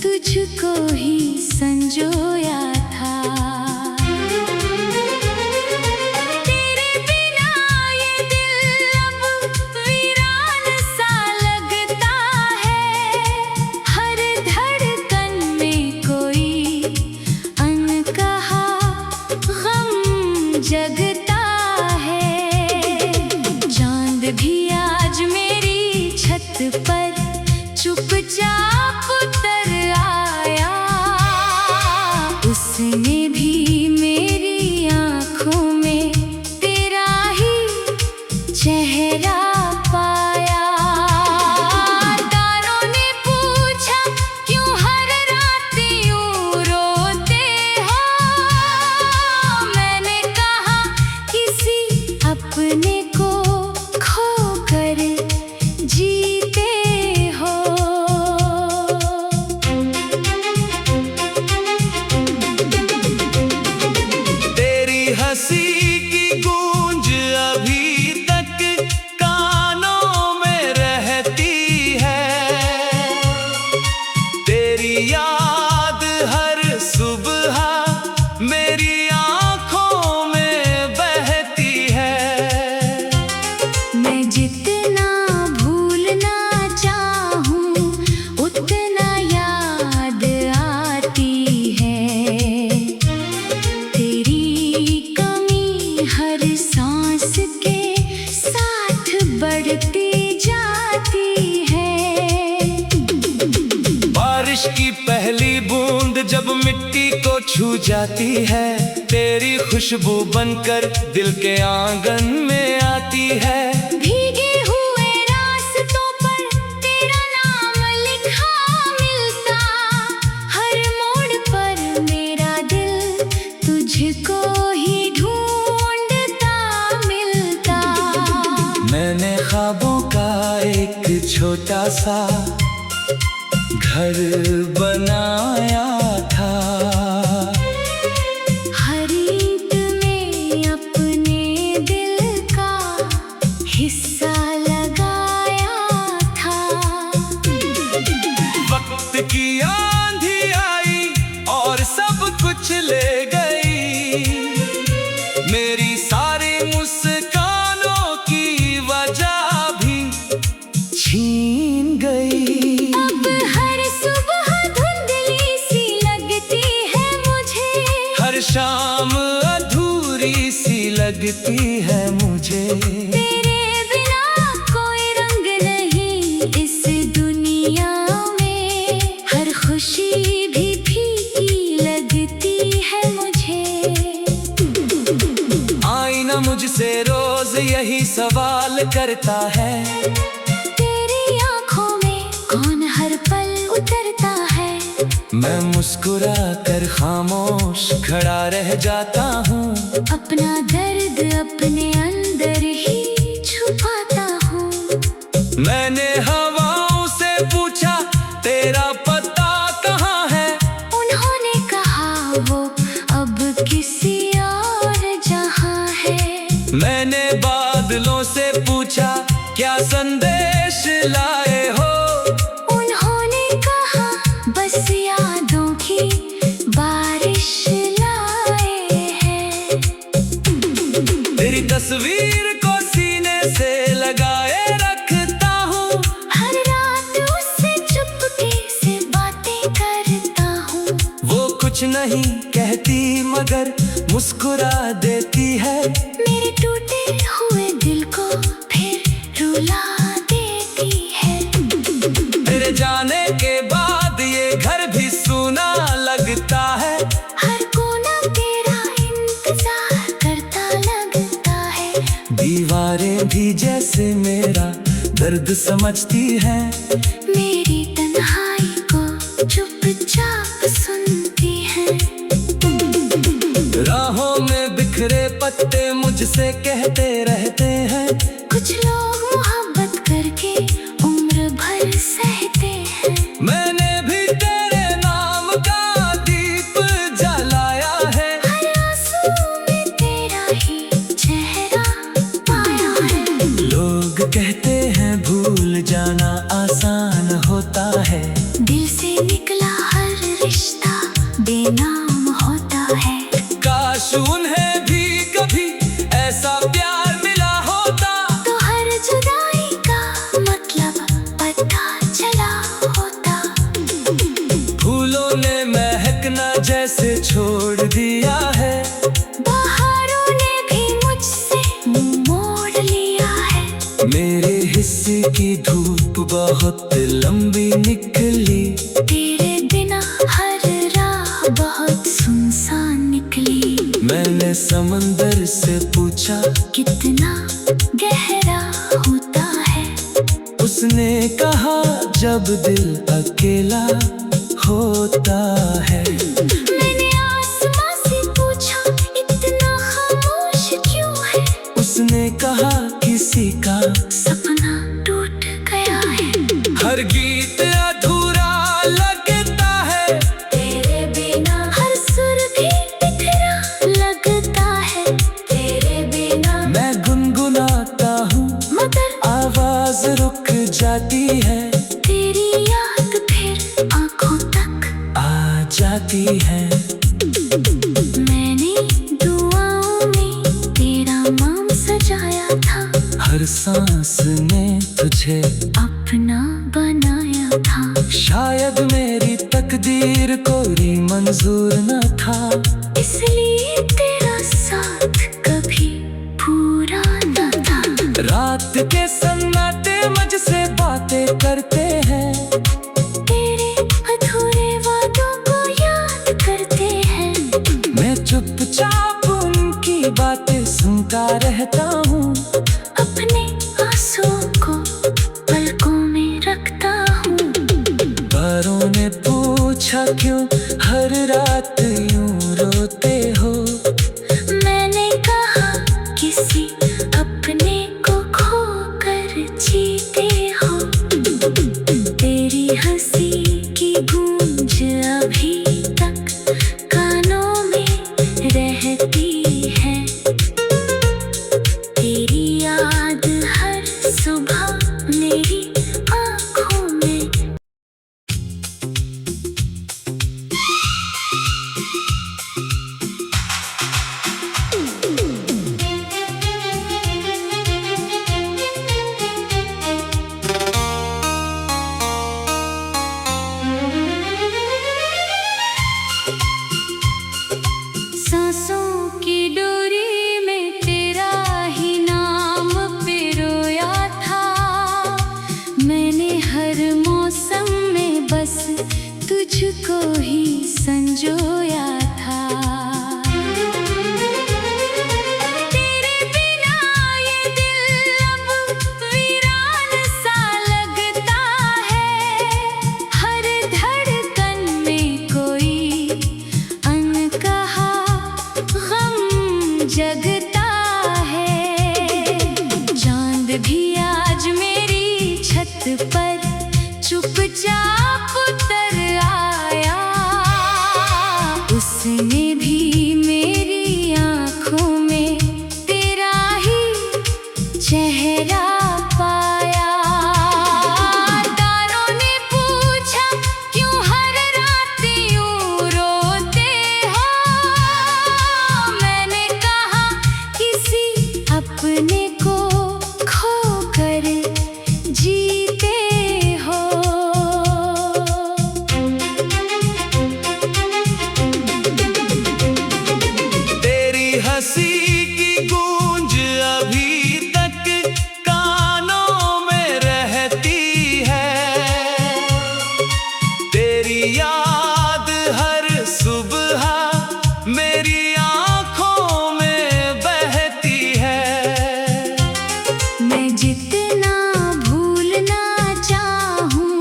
तुझको ही संजोया था। तेरे बिना ये दिल अब वीरान सा लगता है। हर धड़कन में कोई अनकहा गम जगता है। चांद भी आज मेरी छत पर चुपचाप उतर आया। उसने भी मेरी आँखों में तेरा ही चेहरा पाया। तारों ने पूछा क्यों हर रात यूं रोते हो। मैंने कहा किसी अपने को खोकर जीते हो। तेरी हंसी की गूंज अभी तक कानों में रहती है। तेरी याद हर सुबह मेरी आँखों में बहती है। मैं जितना भूलना चाहूं उतना याद आती है। तेरी कमी हर सांस के साथ बढ़ती जाती है। बारिश की पहली बूंद जब मिट्टी को छू जाती है। तेरी खुशबू बनकर दिल के आंगन में आती है। भीगे हुए रास्तों पर तेरा नाम लिखा मिलता। हर मोड़ पर मेरा दिल तुझको ही ढूंढता मिलता। मैंने ख्वाबों का एक छोटा सा घर बनाया था। हर ईंट में अपने दिल का हिस्सा लगाया था। वक्त की आंधी आई और सब कुछ ले गई। मेरी सारी मुस्कानों की वजह भी छीन गई। अब हर सुबह धुंधली सी लगती है मुझे। हर शाम अधूरी सी लगती है मुझे। तेरे बिना कोई रंग नहीं इस दुनिया में। हर खुशी भी फीकी लगती है मुझे। आईना मुझसे रोज यही सवाल करता है। तेरी आँखों में कौन हर पल उतरता है। मैं मुस्कुरा कर खामोश खड़ा रह जाता हूँ। अपना दर्द अपने अंदर ही छुपाता हूँ। मैंने हवाओं से पूछा तेरा पता कहाँ है। उन्होंने कहा वो अब किसी और जहाँ है। मैंने बादलों से पूछा क्या संदेश लाए हो। उन्होंने कहा बस यादों की बारिश लाए हैं। तेरी तस्वीर को सीने से लगाए रखता हूँ। हर रात उससे चुपके से बातें करता हूँ। वो कुछ नहीं कहती मगर मुस्कुरा देती है। मेरे टूटे हुए दिल को फिर रुला देती है। तेरे जाने के बाद ये घर भी सूना लगता है। हर कोना तेरा इंतजार करता लगता है। दीवारें भी जैसे मेरा दर्द समझती हैं। मेरी तन्हाई को चुपचाप सुनती है। राहों में बिखरे पत्ते मुझसे कहते रहते हैं। कुछ लोग मोहब्बत करके उम्र भर सहते हैं। मैंने भी तेरे नाम का दीप जलाया है। हर आंसू में तेरा ही चेहरा पाया है। लोग कहते हैं भूल जाना आसान होता है। दिल से निकला हर रिश्ता बेनाम होता है। काश उन्हें भी कभी ऐसा प्यार मिला होता, तो हर जुदाई का मतलब पता चला होता। फूलों ने महकना जैसे छोड़ दिया है, बहारों ने भी मुझसे मुंह मोड़ लिया है। मेरे हिस्से की धूप बहुत लंबी निकली, तेरे बिना हर राह बहुत सुनसान निकली। मैंने समंदर से पूछा कितना गहरा होता है, उसने कहा जब दिल अकेला होता है। मैंने आसमां से पूछा इतना खामोश क्यों है, उसने कहा किसी का सपना टूट गया है। हर गीत अधूरा लगता है, तेरे बिना हर सुर भी बिखरा लगता है। तेरे बिना मैं गुनगुनाता हूँ मगर आवाज रुक जाती है, तेरी याद फिर आंखों तक आ जाती है। मैंने दुआओं में तेरा नाम सजाया था, हर सांस ने तुझे अपना बनाया था। शायद मेरी तकदीर कोई मंजूर न था, इसलिए तेरा साथ कभी पूरा न था। रात के सन्नाटे मुझसे बातें करते हैं, तेरे अधूरे वादों को याद करते हैं। मैं चुपचाप उनकी बातें सुनता रहता हूँ, अपने आंसुओं को पलकों में रखता हूँ। तारों ने पूछा क्यों हर रात यूं रोते हो, मैंने कहा किसी अपने को खोकर जीते हो। तेरी हंसी की गूंज अभी तक कानों में रहती है। तेरी याद हर सुबह मेरी आँखों में। सांसों की डोरी में तेरा ही नाम पिरोया था। मैंने हर मौसम में बस तुझको ही संजोया था। तेरे बिना ये दिल अब वीरान सा लगता है। हर धड़कन में कोई अनकहा गम जगता है। चांद भी आज मेरी छत पर चुपचाप उतर आया। उसने भी मेरी आँखों में तेरा ही चेहरा पाया। तारों ने पूछा क्यों हर रात यूं रोते हो, मैंने कहा किसी अपने को खोकर जीते हो। तेरी हंसी की गूंज अभी तक कानों में रहती है, तेरी याद हर सुबह मेरी आँखों में बहती है। मैं जितना भूलना चाहूँ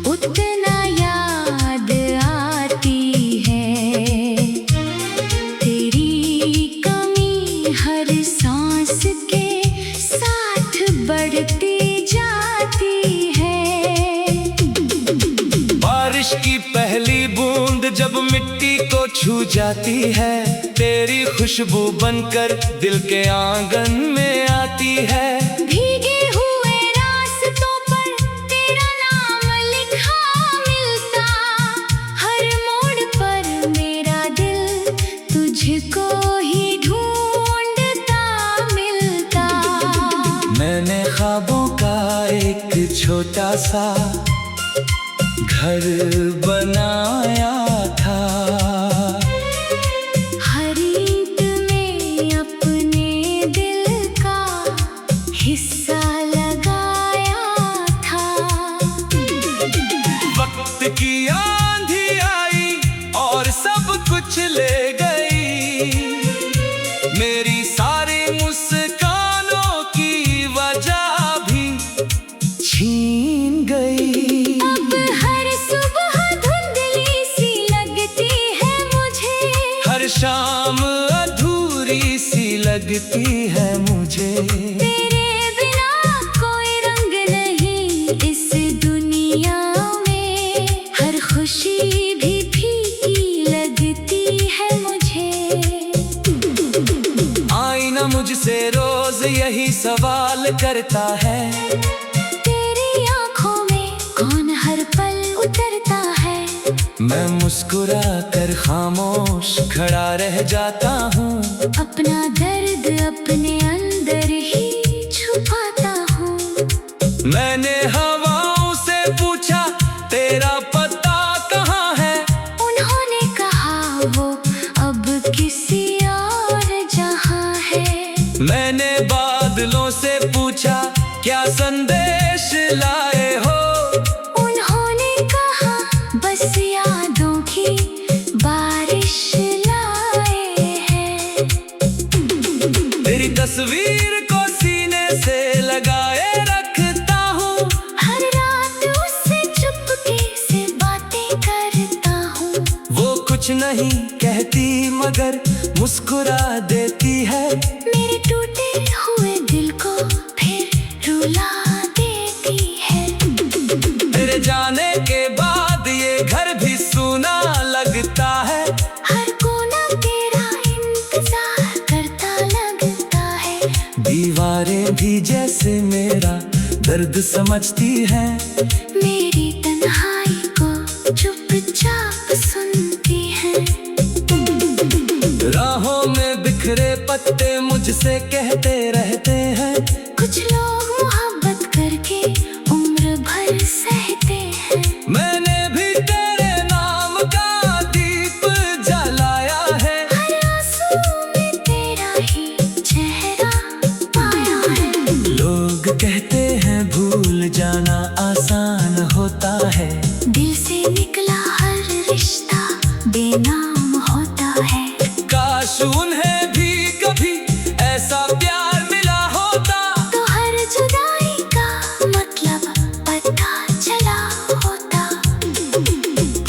उतना याद आती है। तेरी कमी हर सांस के साथ बढ़ती जाती है। बारिश की पहली बूंद जब मिट्टी को छू जाती है, तेरी खुशबू बनकर दिल के आंगन में आती है। भीगे हुए रास्तों पर तेरा नाम लिखा सा घर बनाया था। हर ईंट में अपने दिल का हिस्सा लगाया था। वक्त की आंधी आई और सब कुछ ले गई, मेरी सारी मुस्कानों की वजह भी छीन गई। अब हर सुबह धुंधली सी लगती है मुझे, हर शाम अधूरी सी लगती है मुझे। तेरे बिना कोई रंग नहीं इस दुनिया में, हर खुशी भी फीकी लगती है मुझे। आईना मुझसे रोज यही सवाल करता है, तेरी आंखों में कौन हर पल उतरता है। मैं मुस्कुरा कर खामोश खड़ा रह जाता हूँ, अपना दर्द अपने अंदर ही छुपाता हूँ। मैंने हवाओं से पूछा तेरा पता कहाँ है, उन्होंने कहा वो अब किसी और जहां है। मैंने बादलों से पूछा क्या संदेश लाए हो, उन्होंने कहा बस यादों की बारिश लाए हैं। तेरी तस्वीर को सीने से लगाए रखता हूँ, हर रात उससे चुपके से बातें करता हूँ। वो कुछ नहीं कहती मगर मुस्कुरा देती है, मेरे टूटे हुए दिल को फिर रुला देती है। तेरे जाने के बाद ये घर भी सूना लगता है, हर कोना तेरा इंतजार करता लगता है। दीवारें भी जैसे मेरा दर्द समझती हैं, मेरी तन्हाई को चुपचाप सुनती है। राहों में बिखरे पत्ते मुझसे कहते रहते हैं, कुछ लोग मोहब्बत करके उम्र भर सहते हैं। मैंने भी तेरे नाम का दीप जलाया है, हर आंसू में तेरा ही चेहरा पाया है। लोग कहते हैं भूल जाना आसान होता है, दिल से निकला हर रिश्ता बेनाम होता है। काश उन्हें भी कभी ऐसा प्यार मिला होता, तो हर जुदाई का मतलब पता चला होता।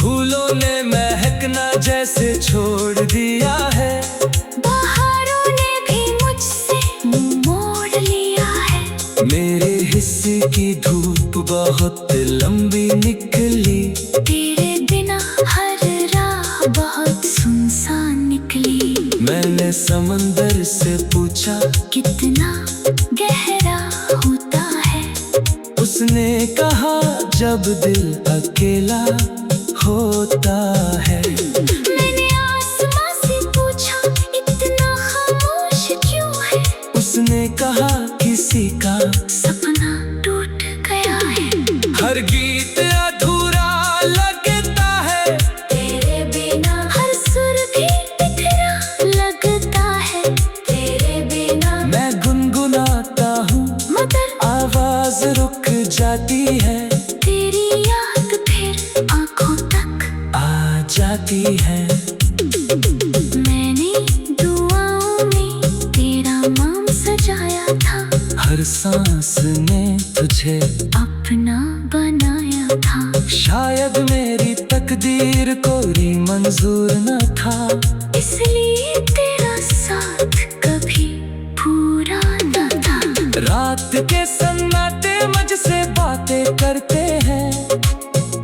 फूलों ने महकना जैसे छोड़ दिया है, बहारों ने भी मुझसे मुंह मोड़ लिया है। मेरे हिस्से की धूप बहुत लंबी निकली, तेरे बिना हर राह बहुत सुनसान निकली। मैंने समंदर से पूछा कितना गहरा होता है, उसने कहा जब दिल अकेला होता है। मैंने आसमां से पूछा इतना खामोश क्यों है, उसने कहा किसी का सपना टूट गया है। हर गीत अधूरा लगता है, तेरे बिना हर सुर भी बिखरा लगता है। तेरे बिना मैं गुनगुनाता हूँ मगर आवाज रुक जाती है, तेरी याद फिर आंखों तक आ जाती है। मैंने दुआओं में तेरा नाम सजाया था, हर सांस ने तुझे अपना बनाया था। शायद मेरी तकदीर कोई मंजूर न था, इसलिए तेरा साथ कभी पूरा न था। रात के सन्नाटे मुझसे बातें करते हैं,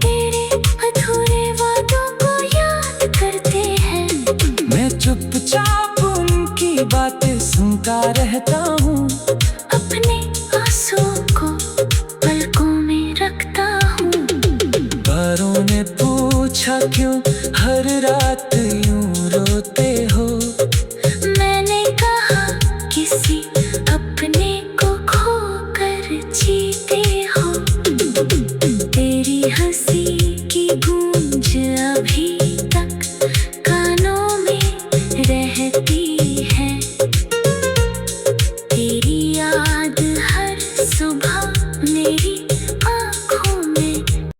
तेरे अधूरे वादों को याद करते हैं। मैं चुपचाप उनकी बातें सुनता रहता हूँ, अपने आंसुओं को पलकों में रखता हूँ। तारों ने पूछा क्यों हर रात यूं रोते हो, मैंने कहा किसी अपने को खोकर जीते हो। हंसी की गूंज अभी